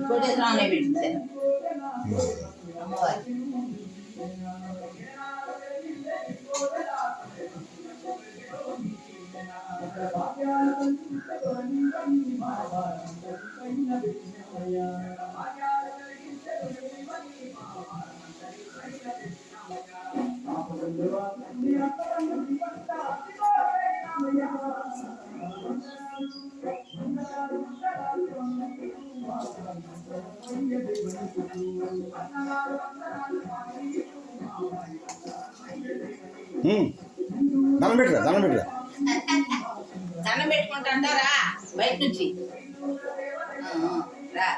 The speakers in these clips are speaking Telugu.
కోటేశ్వరాన్ని పెట్టించాను అమ్మవారి. దండం పెట్టరా దండం పెట్టుకుంటారా బయట నుంచి రా.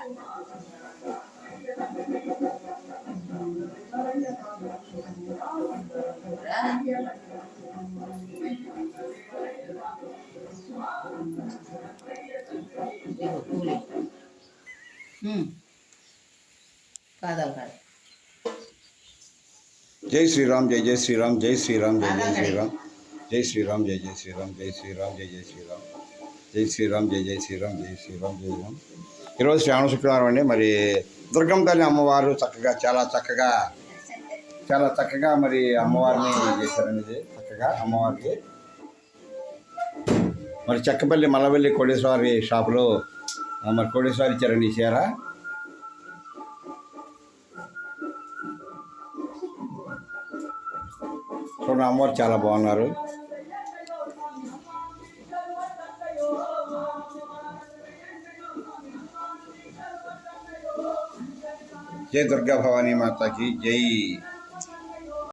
జై శ్రీరామ్ జై జై శ్రీరామ్ జై శ్రీరామ్ జై జై శ్రీరామ్ జై శ్రీరామ్ జై జై శ్రీరామ్ జై శ్రీరామ్ జై జై శ్రీరామ్ జై శ్రీరామ్ జై జై శ్రీరామ్ జై శ్రీరామ్ జై రామ్. ఈరోజు శ్రావణ శుక్రవారం అండి. మరి దుర్గమ్మ తల్లి అమ్మవారు చాలా చక్కగా మరి అమ్మవారిని చేశారండి. చక్కగా అమ్మవారికి మరి చెక్కపల్లి మల్లవల్లి కోటేశ్వరి షాపులో మరి కోటేశ్వరి ఇచ్చారండి ఈ చీర. చూడండి అమ్మవారు చాలా బాగున్నారు. జై దుర్గా భవానీ మాతాకి జై.